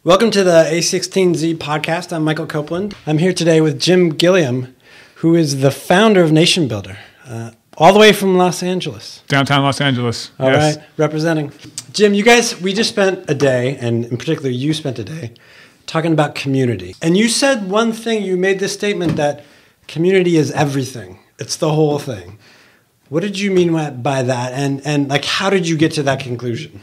Welcome to the a16z podcast. I'm Michael Copeland. I'm here today with Jim Gilliam, who is the founder of Nation Builder, all the way from Los Angeles. Downtown Los Angeles. All right, representing. Jim, you guys, we just spent a day, and in particular you spent a day, talking about community. And you said one thing, you made this statement that community is everything. It's the whole thing. What did you mean by that? And like, how did you get to that conclusion?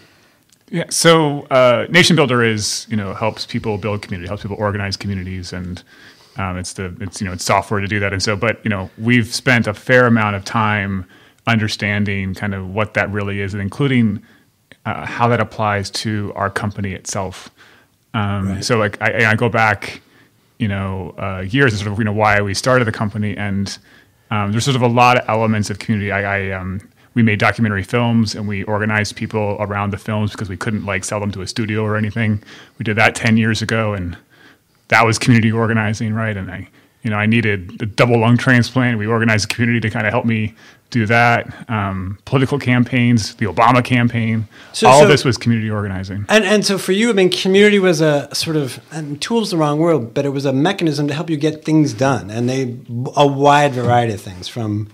Yeah, so Nation Builder is, helps people build community, helps people organize communities, and it's software to do that. And so, but we've spent a fair amount of time understanding kind of what that really is, and including how that applies to our company itself. Right. So, like, I go back, years as sort of why we started the company, and there's sort of a lot of elements of community. We made documentary films, and we organized people around the films because we couldn't sell them to a studio or anything. We did that 10 years ago, and that was community organizing, right? And I needed a double lung transplant. We organized a community to kind of help me do that. Political campaigns, the Obama campaign, all of this was community organizing. And so for you, community was a sort of, and tool's the wrong word, but it was a mechanism to help you get things done, and a wide variety of things from,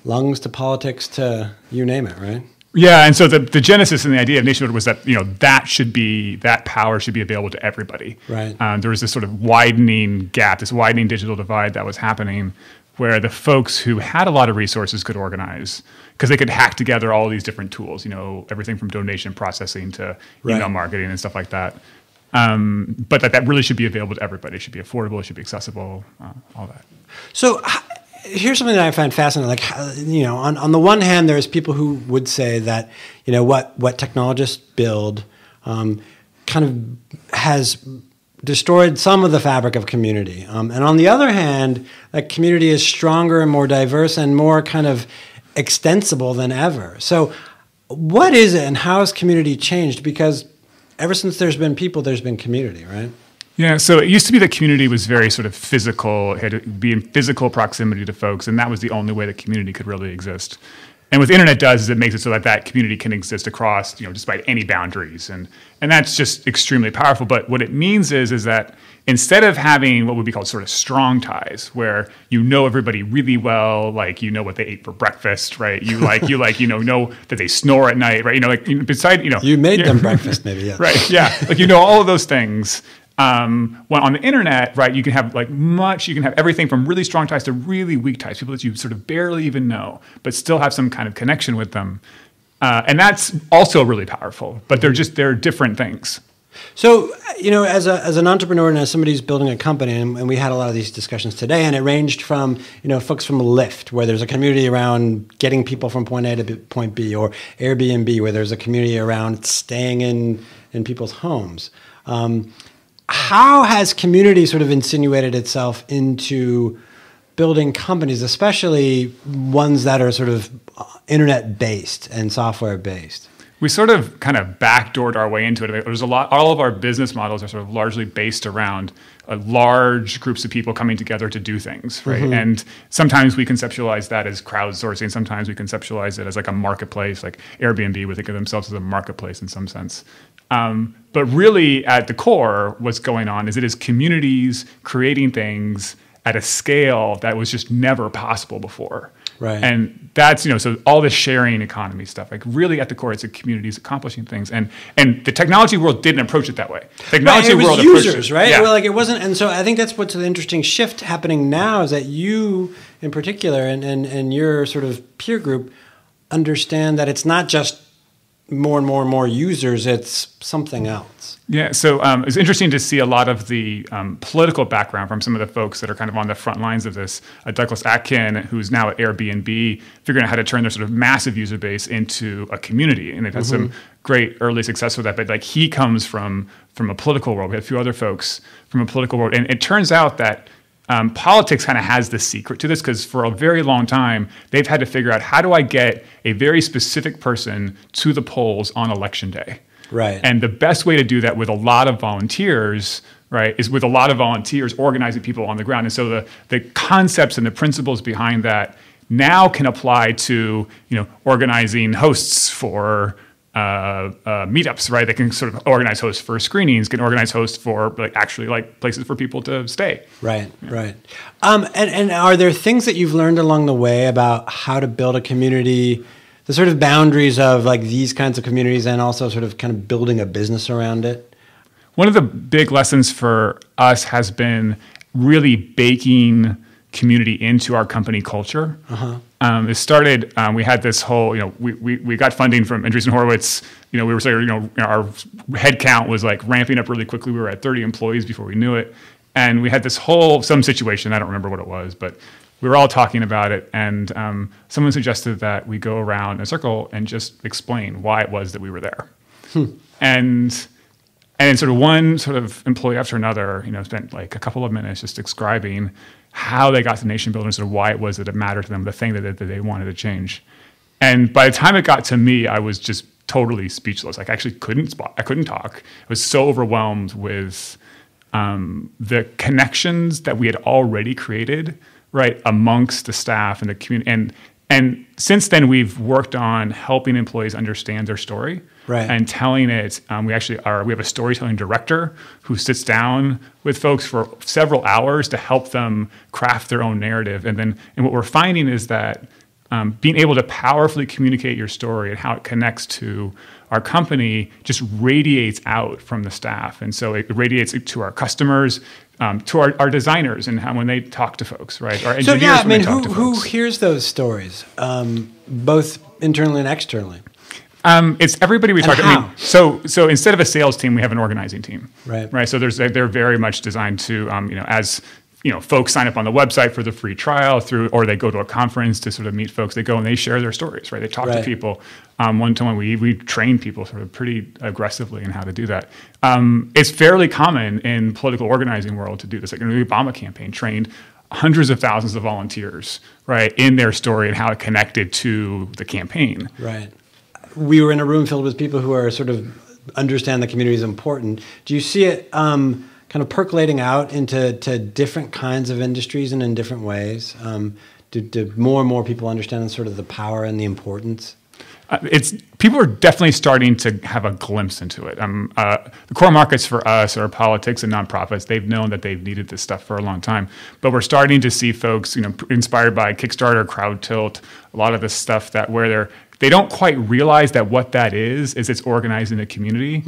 lungs to politics to you name it, right? Yeah, and so the genesis and the idea of Nation Builder was that that power should be available to everybody. Right. There was this sort of widening gap, this widening digital divide that was happening, where the folks who had a lot of resources could organize because they could hack together all these different tools. Everything from donation processing to email marketing and stuff like that. But that really should be available to everybody. It should be affordable. It should be accessible. All that. So. Here's something that I find fascinating. On the one hand, there's people who would say that, what technologists build kind of has destroyed some of the fabric of community. And on the other hand, community is stronger and more diverse and more kind of extensible than ever. So what is it, and how has community changed? Because ever since there's been people, there's been community, right? Yeah, so it used to be that community was very sort of physical. It had to be in physical proximity to folks, and that was the only way that community could really exist. And what the internet does is it makes it so that community can exist across, despite any boundaries, and that's just extremely powerful. But what it means is that instead of having what would be called sort of strong ties, where everybody really well, what they ate for breakfast, right? You know that they snore at night, right? You made them breakfast, maybe, yeah. Right, yeah, all of those things. When on the internet, right, you can have you can have everything from really strong ties to really weak ties, people that you sort of barely even know, but still have some kind of connection with them. And that's also really powerful, but they're different things. So, as an entrepreneur and as somebody who's building a company, and we had a lot of these discussions today, and it ranged from, folks from Lyft, where there's a community around getting people from point A to point B, or Airbnb, where there's a community around staying in people's homes. How has community sort of insinuated itself into building companies, especially ones that are sort of internet-based and software-based? We sort of kind of backdoored our way into it. There's all of our business models are sort of largely based around large groups of people coming together to do things, right? Mm-hmm. And sometimes we conceptualize that as crowdsourcing. Sometimes we conceptualize it as a marketplace, like Airbnb would think of themselves as a marketplace in some sense. But really at the core, what's going on is it is communities creating things at a scale that was just never possible before. Right. And that's, so all this sharing economy stuff, really at the core, it's a communities accomplishing things. And the technology world didn't approach it that way. Technology world approached users, right? Yeah. It wasn't, and so I think that's what's an interesting shift happening now is that you in particular and your sort of peer group understand that it's not just more and more and more users, it's something else. Yeah, so it's interesting to see a lot of the political background from some of the folks that are kind of on the front lines of this. Douglas Atkin, who's now at Airbnb, figuring out how to turn their sort of massive user base into a community. And they've had some great early success with that. But he comes from a political world. We had a few other folks from a political world. And it turns out that politics kind of has the secret to this because for a very long time, they've had to figure out how do I get a very specific person to the polls on election day. Right. And the best way to do that with a lot of volunteers, right, is with a lot of volunteers organizing people on the ground. And so the concepts and the principles behind that now can apply to, organizing hosts for meetups, right? They can sort of organize hosts for screenings, can organize hosts for like places for people to stay. Right, right. And are there things that you've learned along the way about how to build a community, the sort of boundaries of like these kinds of communities, and also sort of kind of building a business around it? One of the big lessons for us has been really baking community into our company culture. It started, we had this whole, we got funding from Andreessen Horowitz. We were saying, our head count was like ramping up really quickly. We were at 30 employees before we knew it. And we had this some situation, I don't remember what it was, but we were all talking about it. And someone suggested that we go around in a circle and just explain why it was that we were there. And sort of one sort of employee after another, spent like a couple of minutes just describing how they got to Nation Builder and sort of why it was that it mattered to them, the thing that they wanted to change. And by the time it got to me, I was just totally speechless. Like I actually couldn't talk. I was so overwhelmed with the connections that we had already created, right, amongst the staff and the community. And since then, we've worked on helping employees understand their story, right, and telling it. We have a storytelling director who sits down with folks for several hours to help them craft their own narrative. And what we're finding is that being able to powerfully communicate your story and how it connects to our company just radiates out from the staff. And so it radiates to our customers, to our designers, and how when they talk to folks, right? Our engineers when they talk to folks. Who hears those stories, both internally and externally? It's everybody we talk to. I mean, so instead of a sales team, we have an organizing team, right? So they're very much designed to, as folks sign up on the website for the free trial or they go to a conference to sort of meet folks. They go and they share their stories, right? They talk to people. One to one, we train people sort of pretty aggressively in how to do that. It's fairly common in political organizing world to do this. Like the Obama campaign trained hundreds of thousands of volunteers, right, in their story and how it connected to the campaign. Right. We were in a room filled with people who are sort of understand the community is important. Do you see it kind of percolating out into different kinds of industries and in different ways? Do more and more people understand sort of the power and the importance? People are definitely starting to have a glimpse into it. The core markets for us are politics and nonprofits. They've known that they've needed this stuff for a long time, but we're starting to see folks, inspired by Kickstarter, CrowdTilt, a lot of this stuff where they don't quite realize that what that is it's organizing the community,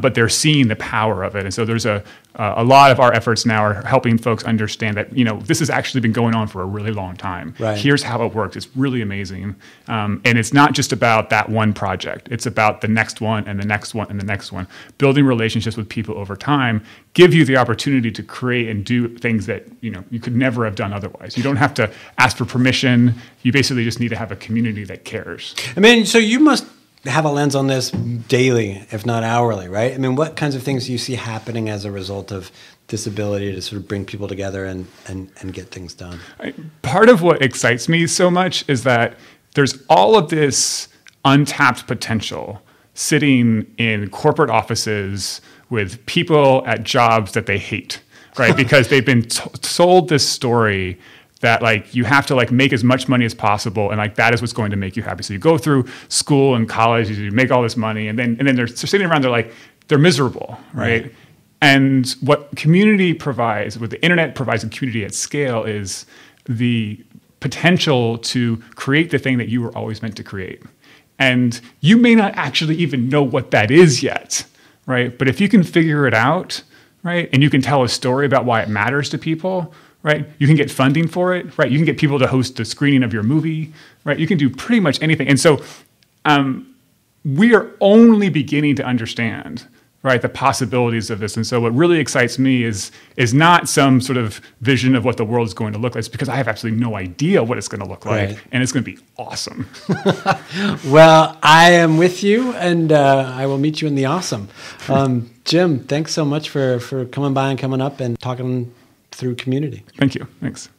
but they're seeing the power of it. And so there's a lot of our efforts now are helping folks understand that, this has actually been going on for a really long time. Right. Here's how it works. It's really amazing. And it's not just about that one project. It's about the next one and the next one and the next one. Building relationships with people over time give you the opportunity to create and do things that, you could never have done otherwise. You don't have to ask for permission. You basically just need to have a community that cares. I mean, so you must have a lens on this daily, if not hourly, right? I mean, what kinds of things do you see happening as a result of this ability to sort of bring people together and get things done? Part of what excites me so much is that there's all of this untapped potential sitting in corporate offices with people at jobs that they hate, right? Because they've been sold this story that you have to make as much money as possible, and that is what's going to make you happy. So you go through school and college, you make all this money, and then they're sitting around, they're miserable, right? And what community provides, what the internet provides in community at scale, is the potential to create the thing that you were always meant to create. And you may not actually even know what that is yet, right? But if you can figure it out, right, and you can tell a story about why it matters to people, right? You can get funding for it, right? You can get people to host a screening of your movie, right? You can do pretty much anything. And so we are only beginning to understand, right, the possibilities of this. And so what really excites me is not some sort of vision of what the world is going to look like. It's because I have absolutely no idea what it's going to look like. Right. And it's going to be awesome. Well, I am with you, and I will meet you in the awesome. Jim, thanks so much for coming by and coming up and talking through community. Thank you. Thanks.